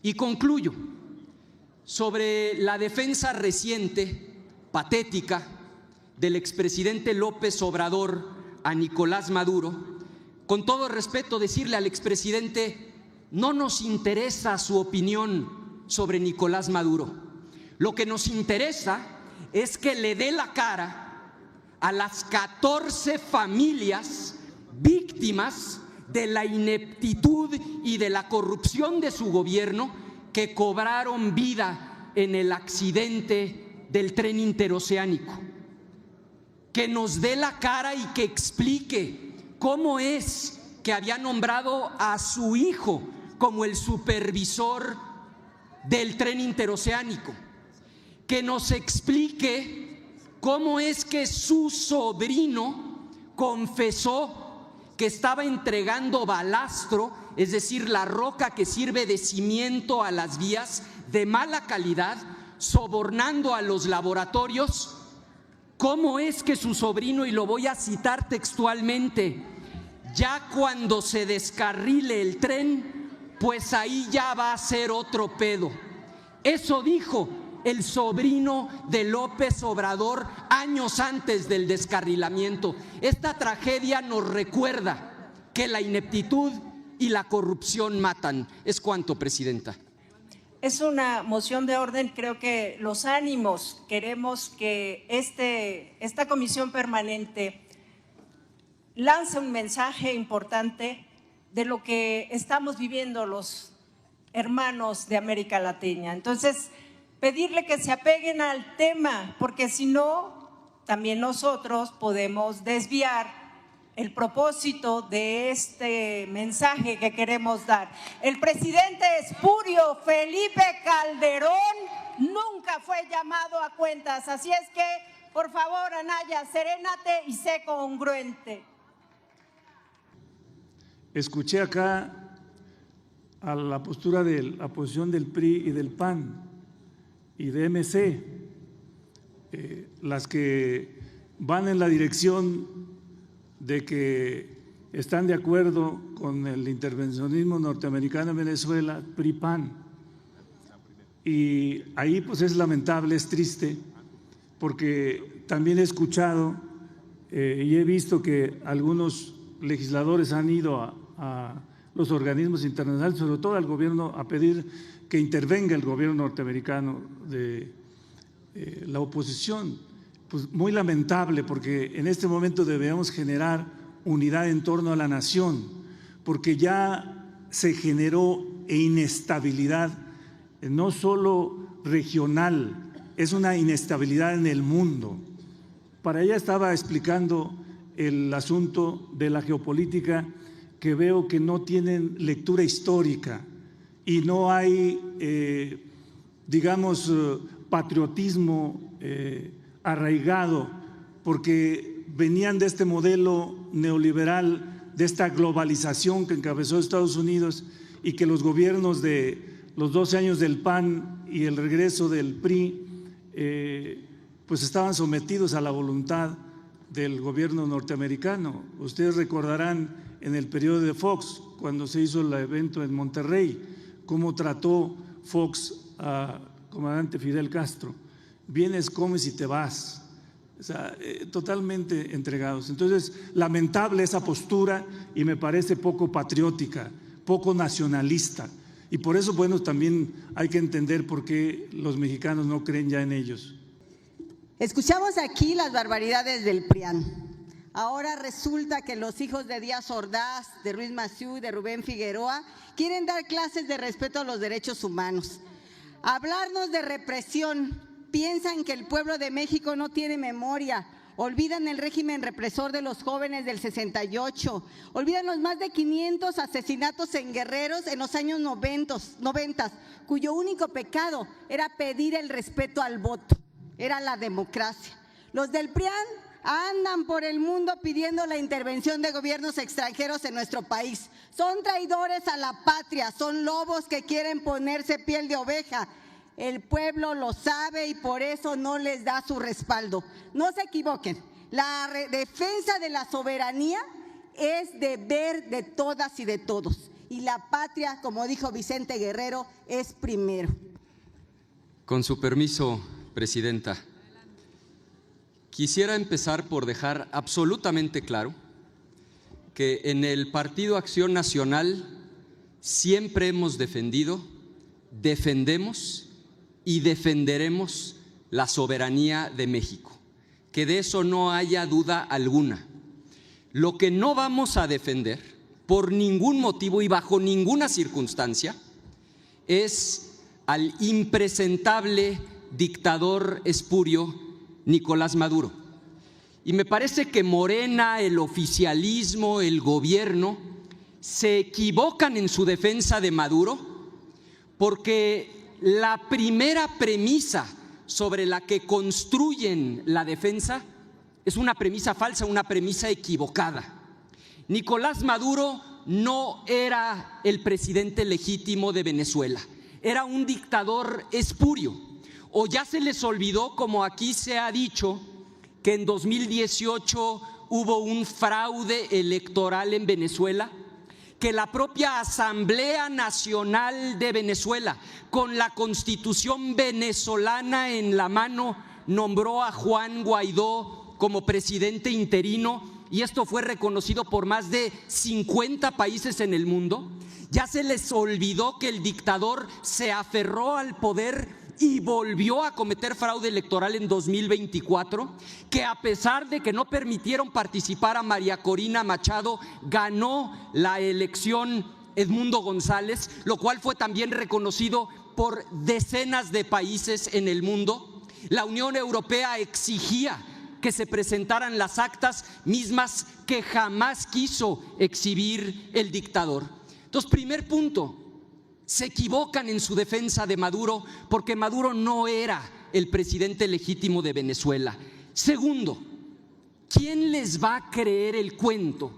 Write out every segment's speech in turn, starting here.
Y concluyo sobre la defensa reciente, patética, del expresidente López Obrador a Nicolás Maduro. Con todo respeto, decirle al expresidente, no nos interesa su opinión sobre Nicolás Maduro. Lo que nos interesa es que le dé la cara a las 14 familias víctimas de la ineptitud y de la corrupción de su gobierno que cobraron vida en el accidente del tren interoceánico. Que nos dé la cara y que explique cómo es que había nombrado a su hijo como el supervisor del tren interoceánico. Que nos explique cómo es que su sobrino confesó que estaba entregando balastro, es decir, la roca que sirve de cimiento a las vías, de mala calidad, sobornando a los laboratorios. ¿Cómo es que su sobrino, y lo voy a citar textualmente, ya cuando se descarrile el tren, pues ahí ya va a ser otro pedo? Eso dijo el sobrino de López Obrador años antes del descarrilamiento. Esta tragedia nos recuerda que la ineptitud y la corrupción matan. Es cuanto, presidenta. Es una moción de orden. Creo que los ánimos, queremos que esta comisión permanente lance un mensaje importante de lo que estamos viviendo los hermanos de América Latina. Entonces, pedirle que se apeguen al tema, porque si no, también nosotros podemos desviar el propósito de este mensaje que queremos dar. El presidente espurio Felipe Calderón nunca fue llamado a cuentas, así es que, por favor, Anaya, serénate y sé congruente. Escuché acá a la postura de la posición del PRI y del PAN y de MC, las que van en la dirección de que están de acuerdo con el intervencionismo norteamericano en Venezuela, PRI-PAN. Y ahí pues es lamentable, es triste, porque también he escuchado y he visto que algunos legisladores han ido a los organismos internacionales, sobre todo al gobierno, a pedir que intervenga el gobierno norteamericano de la oposición. Pues muy lamentable, porque en este momento debemos generar unidad en torno a la nación, porque ya se generó inestabilidad, no solo regional, es una inestabilidad en el mundo. Para ella estaba explicando el asunto de la geopolítica, que veo que no tienen lectura histórica y no hay, digamos, patriotismo arraigado, porque venían de este modelo neoliberal, de esta globalización que encabezó Estados Unidos y que los gobiernos de los 12 años del PAN y el regreso del PRI pues estaban sometidos a la voluntad del gobierno norteamericano. Ustedes recordarán en el periodo de Fox, cuando se hizo el evento en Monterrey, cómo trató Fox a comandante Fidel Castro. Vienes, comes y te vas. O sea, totalmente entregados. Entonces, lamentable esa postura y me parece poco patriótica, poco nacionalista. Y por eso, bueno, también hay que entender por qué los mexicanos no creen ya en ellos. Escuchamos aquí las barbaridades del PRIAN. Ahora resulta que los hijos de Díaz Ordaz, de Ruiz Massieu, de Rubén Figueroa, quieren dar clases de respeto a los derechos humanos. Hablarnos de represión. Piensan que el pueblo de México no tiene memoria, olvidan el régimen represor de los jóvenes del 68, olvidan los más de 500 asesinatos en guerreros en los años 90, cuyo único pecado era pedir el respeto al voto, era la democracia. Los del PRIAN andan por el mundo pidiendo la intervención de gobiernos extranjeros en nuestro país. Son traidores a la patria, son lobos que quieren ponerse piel de oveja. El pueblo lo sabe y por eso no les da su respaldo. No se equivoquen, la defensa de la soberanía es deber de todas y de todos. y la patria, como dijo Vicente Guerrero, es primero. Con su permiso, Presidenta, quisiera empezar por dejar absolutamente claro que en el Partido Acción Nacional siempre hemos defendido, defendemos y defenderemos la soberanía de México, que de eso no haya duda alguna. Lo que no vamos a defender por ningún motivo y bajo ninguna circunstancia es al impresentable dictador espurio Nicolás Maduro. Y me parece que Morena, el oficialismo, el gobierno se equivocan en su defensa de Maduro, porque la primera premisa sobre la que construyen la defensa es una premisa falsa, una premisa equivocada. Nicolás Maduro no era el presidente legítimo de Venezuela, era un dictador espurio. O ya se les olvidó, como aquí se ha dicho, que en 2018 hubo un fraude electoral en Venezuela, que la propia Asamblea Nacional de Venezuela, con la Constitución venezolana en la mano, nombró a Juan Guaidó como presidente interino, y esto fue reconocido por más de 50 países en el mundo. Ya se les olvidó que el dictador se aferró al poder y volvió a cometer fraude electoral en 2024, que a pesar de que no permitieron participar a María Corina Machado, ganó la elección Edmundo González, lo cual fue también reconocido por decenas de países en el mundo. La Unión Europea exigía que se presentaran las actas mismas que jamás quiso exhibir el dictador. Entonces, primer punto, se equivocan en su defensa de Maduro, porque Maduro no era el presidente legítimo de Venezuela. Segundo, ¿quién les va a creer el cuento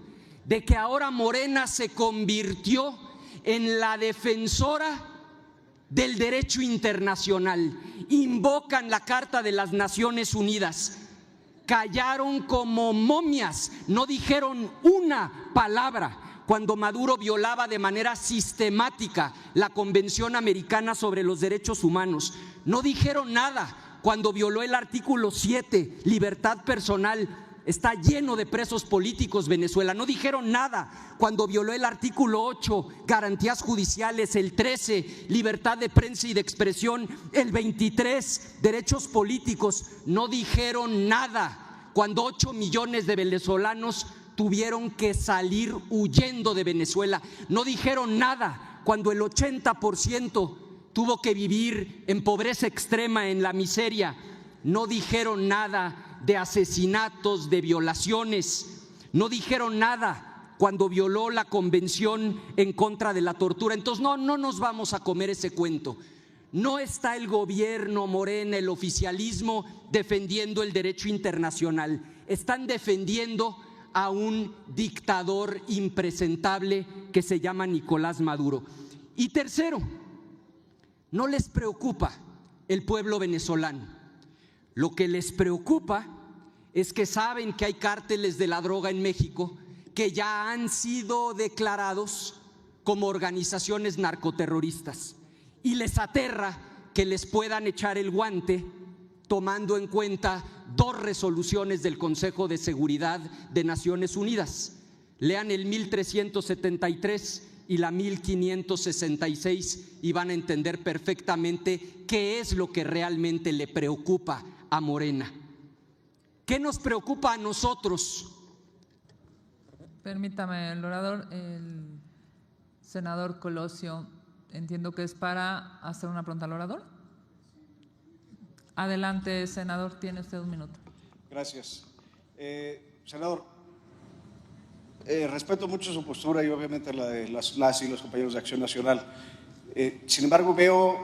de que ahora Morena se convirtió en la defensora del derecho internacional? Invocan la Carta de las Naciones Unidas, callaron como momias, no dijeron una palabra cuando Maduro violaba de manera sistemática la Convención Americana sobre los Derechos Humanos. No dijeron nada cuando violó el artículo 7, libertad personal. Está lleno de presos políticos Venezuela. No dijeron nada cuando violó el artículo 8, garantías judiciales, el 13, libertad de prensa y de expresión, el 23, derechos políticos. No dijeron nada cuando 8 millones de venezolanos tuvieron que salir huyendo de Venezuela. No dijeron nada cuando el 80% tuvo que vivir en pobreza extrema, en la miseria. No dijeron nada de asesinatos, de violaciones. No dijeron nada cuando violó la Convención en contra de la tortura. Entonces no nos vamos a comer ese cuento. No está el gobierno, Morena, el oficialismo defendiendo el derecho internacional. Están defendiendo a un dictador impresentable que se llama Nicolás Maduro. Y tercero, no les preocupa el pueblo venezolano. Lo que les preocupa es que saben que hay cárteles de la droga en México que ya han sido declarados como organizaciones narcoterroristas, y les aterra que les puedan echar el guante tomando en cuenta 2 resoluciones del Consejo de Seguridad de Naciones Unidas. Lean el 1373 y la 1566 y van a entender perfectamente qué es lo que realmente le preocupa a Morena. ¿Qué nos preocupa a nosotros? Permítame, el orador, el senador Colosio, entiendo que es para hacer una pregunta al orador. Adelante, senador, tiene usted 1 minuto. Gracias. Senador, respeto mucho su postura y obviamente la de las y los compañeros de Acción Nacional. Sin embargo, veo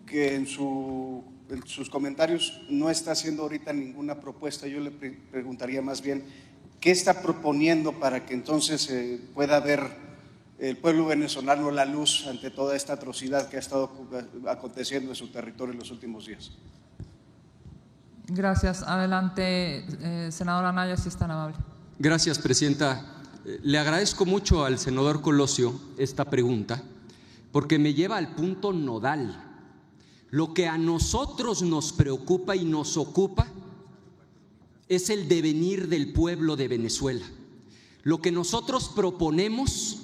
que en sus comentarios no está haciendo ahorita ninguna propuesta. Yo le preguntaría más bien, ¿qué está proponiendo para que entonces pueda ver el pueblo venezolano la luz ante toda esta atrocidad que ha estado aconteciendo en su territorio en los últimos días? Gracias. Adelante, senador Anaya, si es tan amable. Gracias, Presidenta. le agradezco mucho al senador Colosio esta pregunta porque me lleva al punto nodal. Lo que a nosotros nos preocupa y nos ocupa es el devenir del pueblo de Venezuela. Lo que nosotros proponemos,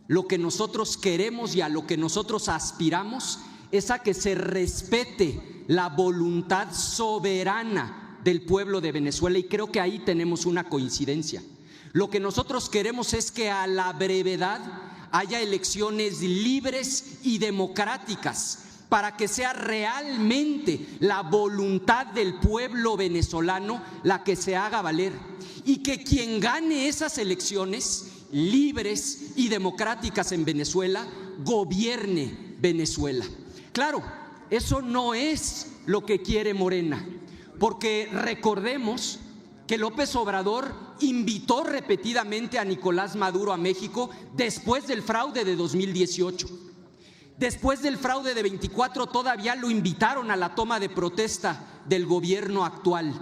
lo que nosotros queremos y a lo que nosotros aspiramos es a que se respete la voluntad soberana del pueblo de Venezuela, y creo que ahí tenemos una coincidencia. Lo que nosotros queremos es que a la brevedad haya elecciones libres y democráticas para que sea realmente la voluntad del pueblo venezolano la que se haga valer, y que quien gane esas elecciones libres y democráticas en Venezuela gobierne Venezuela. Claro, eso no es lo que quiere Morena, porque recordemos que López Obrador invitó repetidamente a Nicolás Maduro a México después del fraude de 2018. Después del fraude de 24 todavía lo invitaron a la toma de protesta del gobierno actual.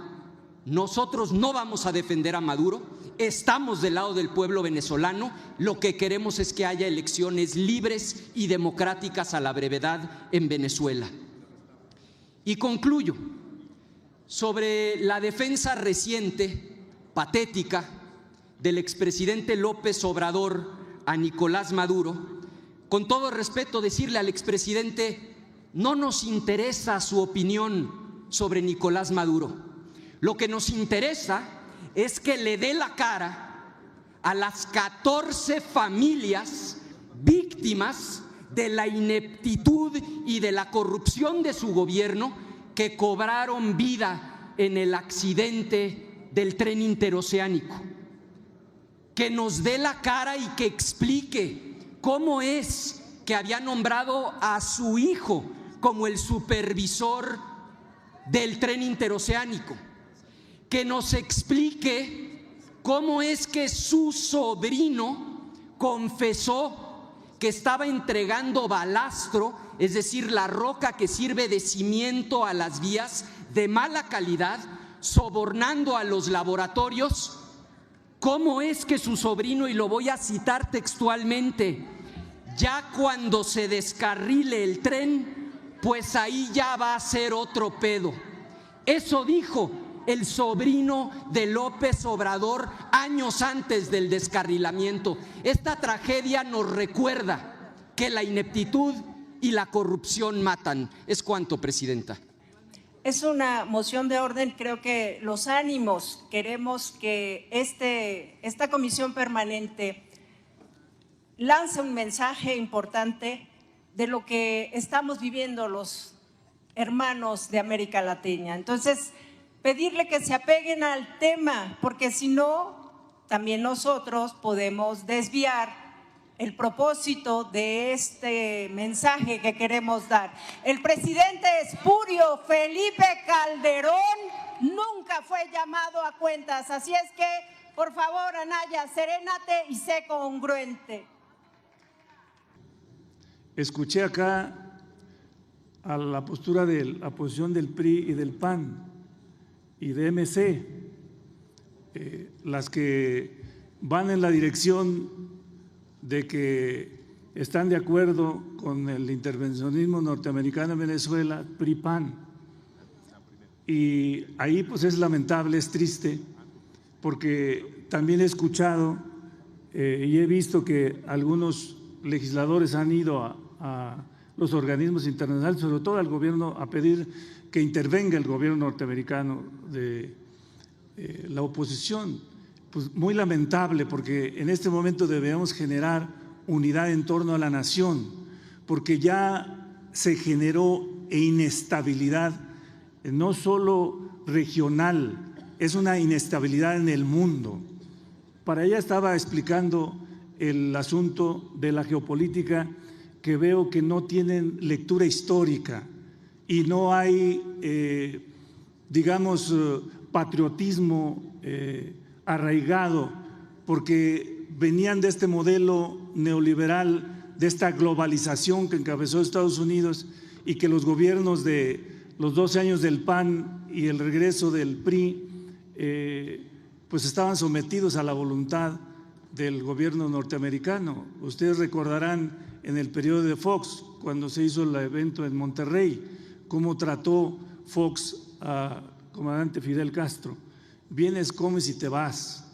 Nosotros no vamos a defender a Maduro, estamos del lado del pueblo venezolano, lo que queremos es que haya elecciones libres y democráticas a la brevedad en Venezuela. Y concluyo sobre la defensa reciente, patética, del expresidente López Obrador a Nicolás Maduro. Con todo respeto, decirle al expresidente, no nos interesa su opinión sobre Nicolás Maduro. Lo que nos interesa es que le dé la cara a las 14 familias víctimas de la ineptitud y de la corrupción de su gobierno, que cobraron vida en el accidente del tren interoceánico. Que nos dé la cara y que explique cómo es que había nombrado a su hijo como el supervisor del tren interoceánico. Que nos explique cómo es que su sobrino confesó que estaba entregando balastro, es decir, la roca que sirve de cimiento a las vías, de mala calidad, sobornando a los laboratorios. ¿Cómo es que su sobrino, y lo voy a citar textualmente, ya cuando se descarrile el tren, pues ahí ya va a ser otro pedo? Eso dijo el sobrino de López Obrador años antes del descarrilamiento. Esta tragedia nos recuerda que la ineptitud y la corrupción matan. Es cuanto, presidenta. Es una moción de orden. Creo que los ánimos, queremos que esta comisión permanente lance un mensaje importante de lo que estamos viviendo los hermanos de América Latina. Entonces, pedirle que se apeguen al tema, porque si no, también nosotros podemos desviar el propósito de este mensaje que queremos dar. El presidente espurio Felipe Calderón nunca fue llamado a cuentas, así es que, por favor, Anaya, serénate y sé congruente. Escuché acá a la postura de la posición del PRI y del PAN y de MC, las que van en la dirección de que están de acuerdo con el intervencionismo norteamericano en Venezuela, PRI-PAN. Y ahí pues es lamentable, es triste, porque también he escuchado y he visto que algunos legisladores han ido a los organismos internacionales, sobre todo al gobierno, a pedir que intervenga el gobierno norteamericano de la oposición. Pues muy lamentable, porque en este momento debemos generar unidad en torno a la nación, porque ya se generó inestabilidad, no solo regional, es una inestabilidad en el mundo. Para ella estaba explicando el asunto de la geopolítica, que veo que no tienen lectura histórica y no hay, digamos, patriotismo arraigado, porque venían de este modelo neoliberal, de esta globalización que encabezó Estados Unidos, y que los gobiernos de los 12 años del PAN y el regreso del PRI pues estaban sometidos a la voluntad del gobierno norteamericano. Ustedes recordarán en el periodo de Fox, cuando se hizo el evento en Monterrey, cómo trató Fox a comandante Fidel Castro. Vienes, comes y te vas.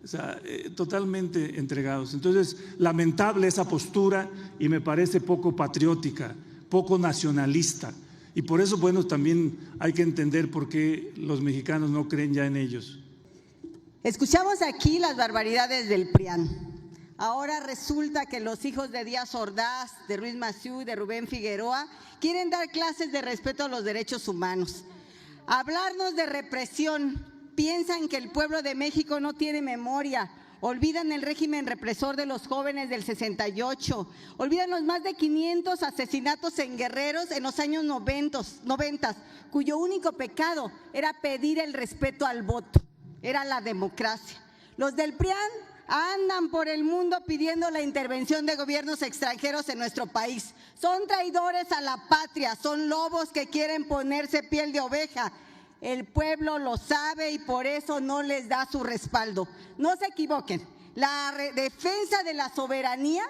O sea, totalmente entregados. Entonces, lamentable esa postura y me parece poco patriótica, poco nacionalista. Y por eso, bueno, también hay que entender por qué los mexicanos no creen ya en ellos. Escuchamos aquí las barbaridades del PRIAN. Ahora resulta que los hijos de Díaz Ordaz, de Ruiz Massieu, de Rubén Figueroa, quieren dar clases de respeto a los derechos humanos. Hablarnos de represión. Piensan que el pueblo de México no tiene memoria, olvidan el régimen represor de los jóvenes del 68, olvidan los más de 500 asesinatos en guerreros en los años 90, cuyo único pecado era pedir el respeto al voto, era la democracia. Los del PRIAN andan por el mundo pidiendo la intervención de gobiernos extranjeros en nuestro país. Son traidores a la patria, son lobos que quieren ponerse piel de oveja. El pueblo lo sabe y por eso no les da su respaldo. No se equivoquen, la defensa de la soberanía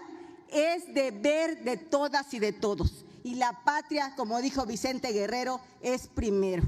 es deber de todas y de todos. Y la patria, como dijo Vicente Guerrero, es primero.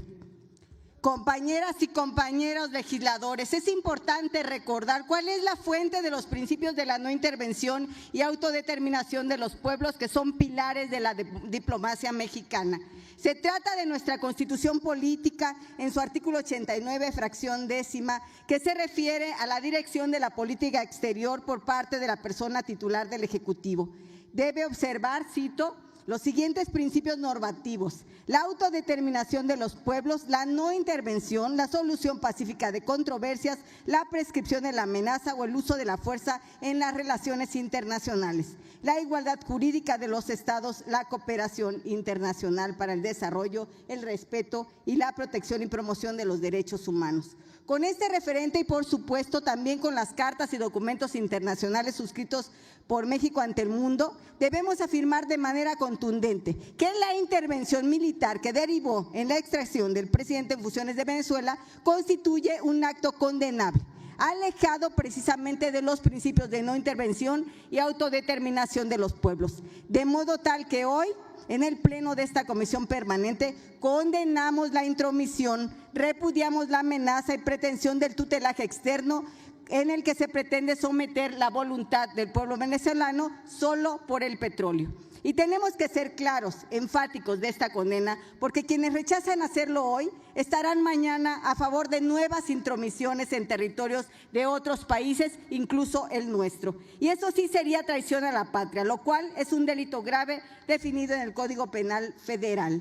Compañeras y compañeros legisladores, es importante recordar cuál es la fuente de los principios de la no intervención y autodeterminación de los pueblos, que son pilares de la diplomacia mexicana. Se trata de nuestra Constitución Política en su artículo 89, fracción 10ª, que se refiere a la dirección de la política exterior por parte de la persona titular del Ejecutivo. Debe observar, cito, los siguientes principios normativos: la autodeterminación de los pueblos, la no intervención, la solución pacífica de controversias, la prescripción de la amenaza o el uso de la fuerza en las relaciones internacionales, la igualdad jurídica de los estados, la cooperación internacional para el desarrollo, el respeto y la protección y promoción de los derechos humanos. Con este referente y por supuesto también con las cartas y documentos internacionales suscritos por México ante el mundo, debemos afirmar de manera contundente que la intervención militar que derivó en la extracción del presidente en funciones de Venezuela constituye un acto condenable, alejado precisamente de los principios de no intervención y autodeterminación de los pueblos. De modo tal que hoy, en el pleno de esta comisión permanente, condenamos la intromisión, repudiamos la amenaza y pretensión del tutelaje externo en el que se pretende someter la voluntad del pueblo venezolano solo por el petróleo. Y tenemos que ser claros, enfáticos de esta condena, porque quienes rechazan hacerlo hoy estarán mañana a favor de nuevas intromisiones en territorios de otros países, incluso el nuestro. Y eso sí sería traición a la patria, lo cual es un delito grave definido en el Código Penal Federal,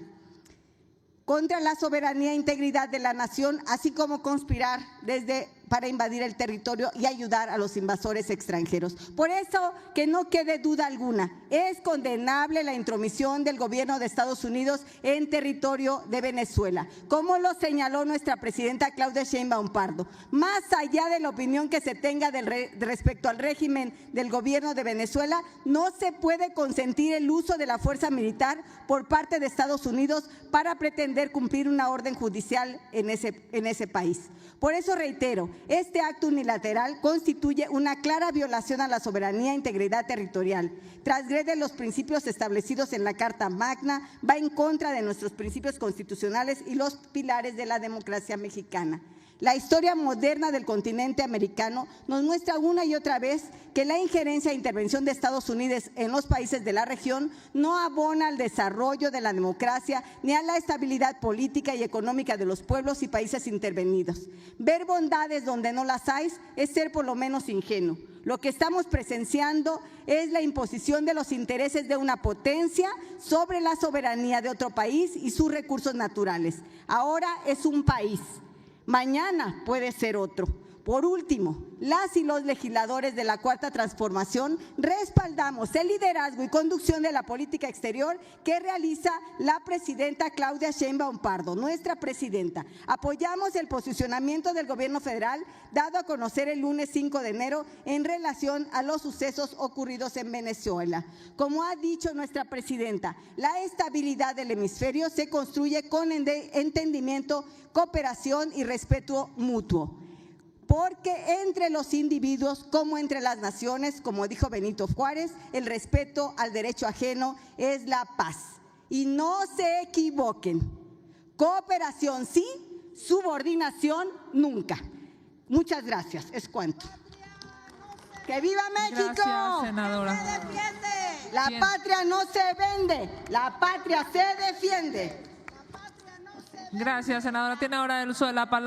contra la soberanía e integridad de la nación, así como conspirar para invadir el territorio y ayudar a los invasores extranjeros. Por eso, que no quede duda alguna, es condenable la intromisión del gobierno de Estados Unidos en territorio de Venezuela, como lo señaló nuestra presidenta Claudia Sheinbaum Pardo. Más allá de la opinión que se tenga respecto al régimen del gobierno de Venezuela, no se puede consentir el uso de la fuerza militar por parte de Estados Unidos para pretender cumplir una orden judicial en ese país. Por eso reitero, este acto unilateral constituye una clara violación a la soberanía e integridad territorial, transgrede los principios establecidos en la Carta Magna, va en contra de nuestros principios constitucionales y los pilares de la democracia mexicana. La historia moderna del continente americano nos muestra una y otra vez que la injerencia e intervención de Estados Unidos en los países de la región no abona al desarrollo de la democracia ni a la estabilidad política y económica de los pueblos y países intervenidos. Ver bondades donde no las hay es ser por lo menos ingenuo. Lo que estamos presenciando es la imposición de los intereses de una potencia sobre la soberanía de otro país y sus recursos naturales. Ahora es un país. Mañana puede ser otro. Por último, las y los legisladores de la Cuarta Transformación respaldamos el liderazgo y conducción de la política exterior que realiza la presidenta Claudia Sheinbaum Pardo, nuestra presidenta. Apoyamos el posicionamiento del gobierno federal dado a conocer el lunes 5 de enero en relación a los sucesos ocurridos en Venezuela. Como ha dicho nuestra presidenta, la estabilidad del hemisferio se construye con entendimiento, cooperación y respeto mutuo. porque entre los individuos como entre las naciones, como dijo Benito Juárez, el respeto al derecho ajeno es la paz. Y no se equivoquen, cooperación sí, subordinación nunca. Muchas gracias, es cuanto. ¡Que viva México! Gracias, senadora. La Bien. patria no se vende, la patria se defiende. Gracias, senadora. Tiene ahora el uso de la palabra.